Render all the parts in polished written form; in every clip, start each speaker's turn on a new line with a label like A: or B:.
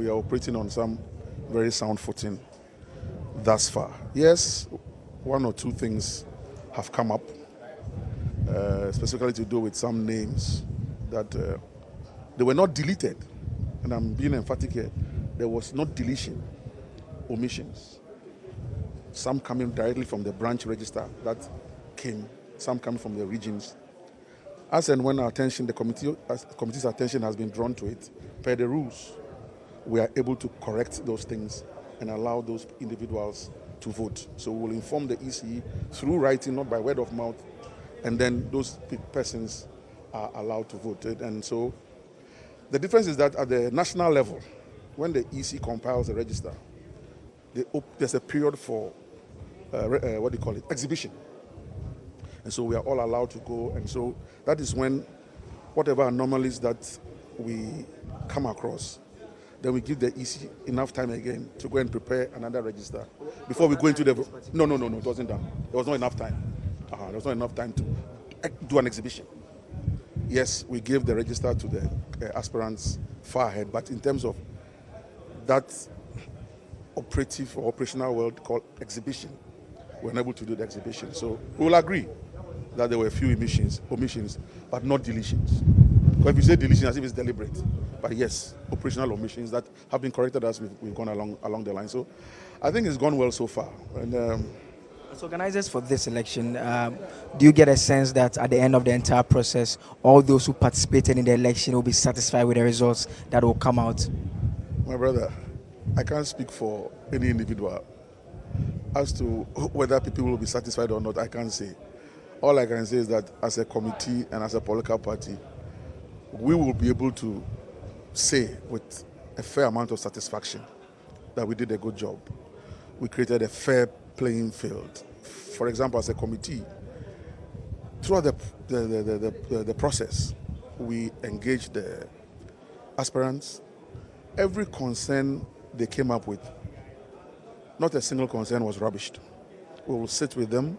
A: we are operating on some very sound footing thus far. Yes, one or two things have come up, specifically to do with some names that they were not deleted. And I'm being emphatic here. There was not deletion, omissions. Some coming directly from the branch register that came, some coming from the regions. As and when the committee's attention has been drawn to it, per the rules, we are able to correct those things and allow those individuals to vote. So we will inform the ECE through writing, not by word of mouth, and then those persons are allowed to vote. And so the difference is that at the national level, when the EC compiles a register, there's a period for exhibition. And so we are all allowed to go. And so that is when whatever anomalies that we come across, then we give the EC enough time again to go and prepare another register before we go into the... No, it wasn't done. There was not enough time. There was not enough time to do an exhibition. Yes, we gave the register to the aspirants far ahead, but in terms of that operative or operational world called exhibition, we were unable to do the exhibition. So we will agree that there were a few omissions, but not deletions. Because if you say deletion as if it's deliberate, but yes, operational omissions that have been corrected as we've gone along the line. So I think it's gone well so far. And
B: as organizers for this election, do you get a sense that at the end of the entire process, all those who participated in the election will be satisfied with the results that will come out?
A: My brother, I can't speak for any individual. As to whether people will be satisfied or not, I can't say. All I can say is that as a committee and as a political party, we will be able to say with a fair amount of satisfaction that we did a good job. We created a fair playing field. For example, as a committee, throughout the process, we engaged the aspirants. Every concern they came up with, not a single concern was rubbished. We will sit with them,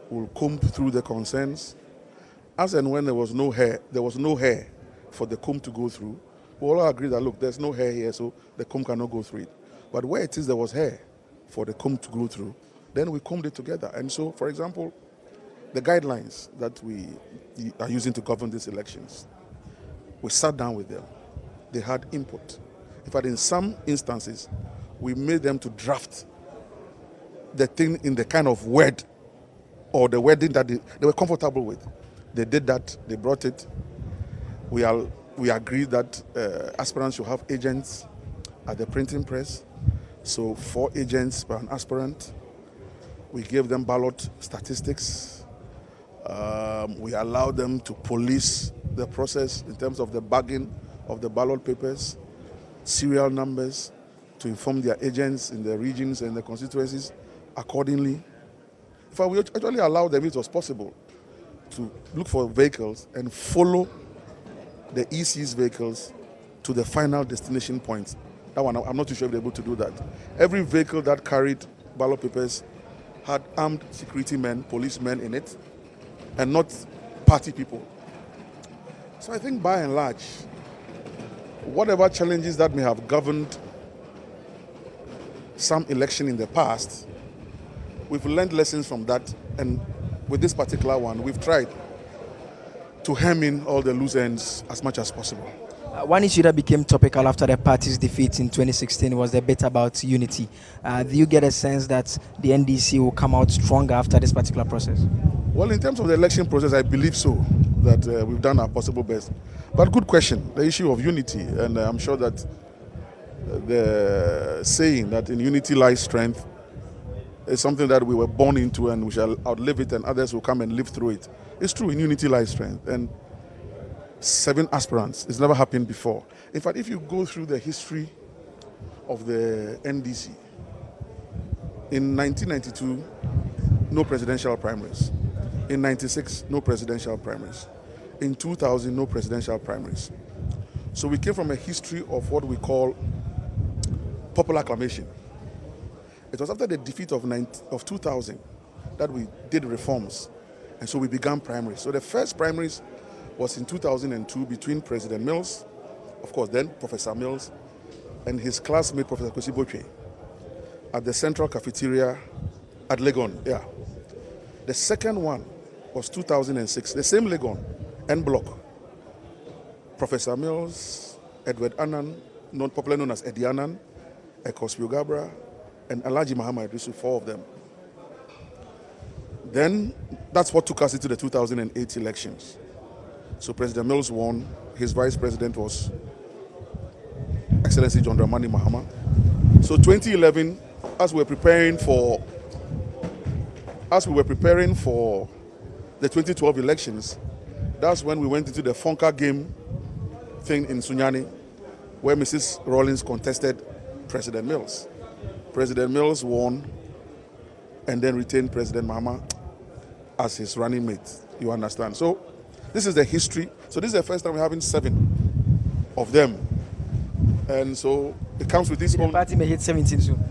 A: we will comb through the concerns. As and when there was no hair for the comb to go through, we all agreed that, look, there's no hair here, so the comb cannot go through it. But where it is there was hair for the comb to go through, then we combed it together. And so, for example, the guidelines that we are using to govern these elections, we sat down with them. They had input. In fact, in some instances, we made them to draft the thing in the kind of word or the wording that they were comfortable with. They did that, they brought it. We agreed that aspirants should have agents at the printing press. So 4 agents per an aspirant. We gave them ballot statistics. We allowed them to police the process in terms of the bagging of the ballot papers, serial numbers, to inform their agents in the regions and the constituencies accordingly. In fact, we actually allowed them, if it was possible, to look for vehicles and follow the EC's vehicles to the final destination points. That one, I'm not too sure if they're able to do that. Every vehicle that carried ballot papers had armed security men, policemen in it, and not party people. So I think by and large, whatever challenges that may have governed some election in the past, we've learned lessons from that, and with this particular one, we've tried to hem in all the loose ends as much as possible.
B: One issue that became topical after the party's defeat in 2016 was the bit about unity. Do you get a sense that the NDC will come out stronger after this particular process?
A: Well, in terms of the election process, I believe so, that we've done our possible best. But good question, the issue of unity, and I'm sure that the saying that in unity lies strength is something that we were born into and we shall outlive it and others will come and live through it. It's true, in unity lies strength. And 7 aspirants, it's never happened before. In fact, if you go through the history of the NDC, in 1992, no presidential primaries. In 96, no presidential primaries. In 2000, no presidential primaries. So we came from a history of what we call popular acclamation. It was after the defeat of 2000 that we did reforms, and so we began primaries. So the first primaries was in 2002 between President Mills, of course then Professor Mills, and his classmate, Professor Kwesi Botwe, at the Central Cafeteria at Legon. Yeah. The second one was 2006, the same Legon, N Block. Professor Mills, Edward Annan, popularly known as Eddie Annan, Ekosio Gabra, and Alhaji Muhammad Idrisu, 4 of them. Then that's what took us into the 2008 elections. So President Mills won. His vice president was Excellency John Dramani Mahama. So 2011, as we were preparing for the 2012 elections, that's when we went into the Fonka game thing in Sunyani, where Mrs. Rawlings contested President Mills. President Mills won and then retained President Mahama as his running mate. You understand? So this is the history. So this is the first time we're having 7 of them. And so it comes with this
B: The
A: own...
B: party may hit 17 soon.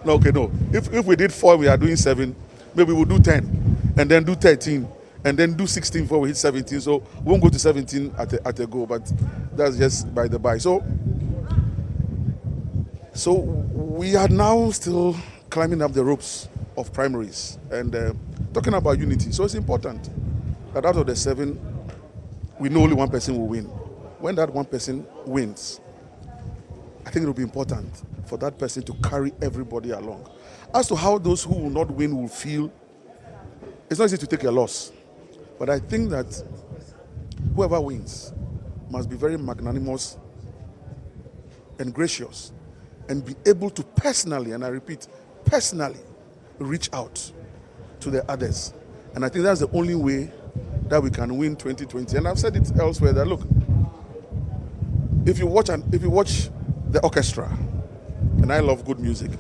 A: No, okay, no. If we did 4, we are doing 7, maybe we'll do 10, and then do 13, and then do 16 before we hit 17. So we won't go to 17 at a go, but that's just by the by. So we are now still climbing up the ropes of primaries and talking about unity. So it's important that out of the 7, we know only one person will win. When that one person wins, I think it will be important for that person to carry everybody along. As to how those who will not win will feel, it's not easy to take a loss. But I think that whoever wins must be very magnanimous and gracious and be able to personally, and I repeat, personally reach out to the others. And I think that's the only way that we can win 2020. And I've said it elsewhere that, look, if you watch the orchestra, and I love good music,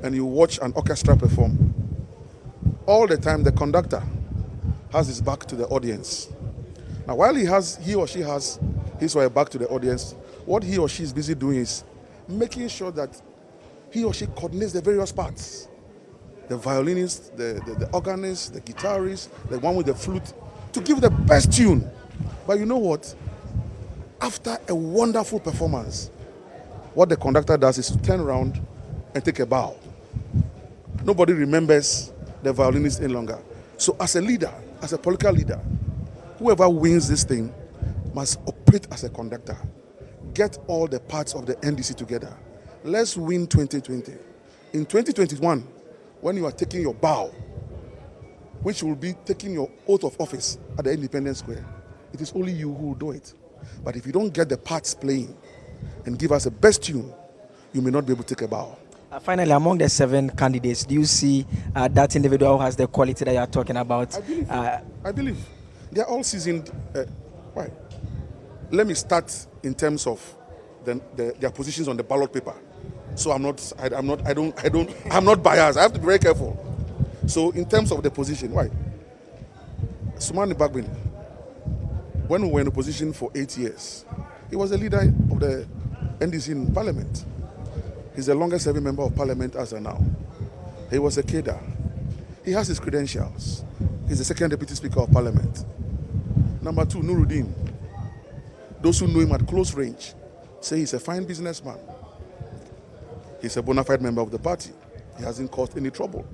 A: and you watch an orchestra perform, all the time the conductor has his back to the audience. Now, while he or she has his or her back to the audience, what he or she is busy doing is making sure that he or she coordinates the various parts. The violinist, the organist, the guitarist, the one with the flute, to give the best tune. But you know what? After a wonderful performance, what the conductor does is to turn around and take a bow. Nobody remembers the violinist any longer. So as a leader, as a political leader, whoever wins this thing must operate as a conductor. Get all the parts of the NDC together. Let's win 2020. In 2021, when you are taking your bow, which will be taking your oath of office at the Independence Square, it is only you who will do it. But if you don't get the parts playing and give us the best tune, you may not be able to take a bow.
B: Finally, among the 7 candidates, do you see that individual who has the quality that you are talking about?
A: I believe. They are all seasoned. Why? Let me start in terms of their positions on the ballot paper. So I'm not biased. I have to be very careful. So in terms of the position, why? Sumani Bagbin, when we were in opposition for 8 years, he was the leader of the NDC in Parliament. He's the longest serving member of Parliament as of now. He was a cadre. He has his credentials. He's the second Deputy Speaker of Parliament. Number 2, Nuruddin. Those who know him at close range say he's a fine businessman. He's a bona fide member of the party. He hasn't caused any trouble.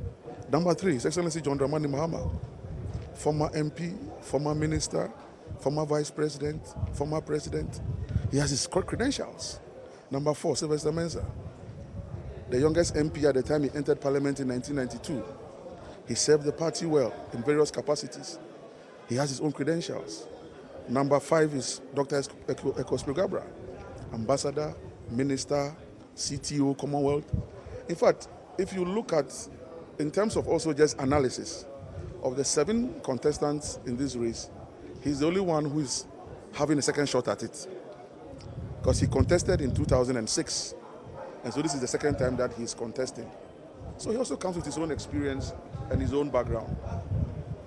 A: Number 3, His Excellency John Dramani Mahama, former MP, former minister, former vice president, former president. He has his credentials. Number 4, Sylvester Mensah, the youngest MP at the time he entered Parliament in 1992. He served the party well in various capacities. He has his own credentials. Number 5 is Dr. Ekosio Gabra, ambassador, minister, CTO, Commonwealth. In fact, if you look at, in terms of also just analysis of the 7 contestants in this race, he's the only one who is having a second shot at it. Because he contested in 2006. And so this is the second time that he's contesting. So he also comes with his own experience and his own background.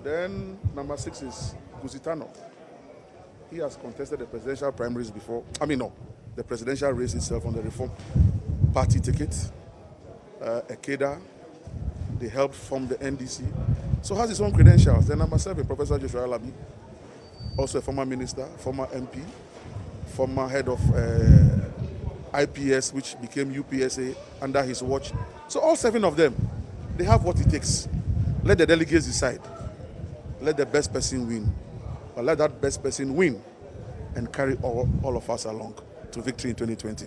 A: Then number 6 is Gusitano. He has contested the presidential primaries before. The presidential race itself on the Reform Party ticket. Ekeda, they helped form the NDC. So has his own credentials. Then number 7, Professor Joshua Alabi, also a former minister, former MP, former head of IPS, which became UPSA under his watch. So all 7 of them, they have what it takes. Let the delegates decide. Let the best person win. But let that best person win and carry all of us along to victory in 2020.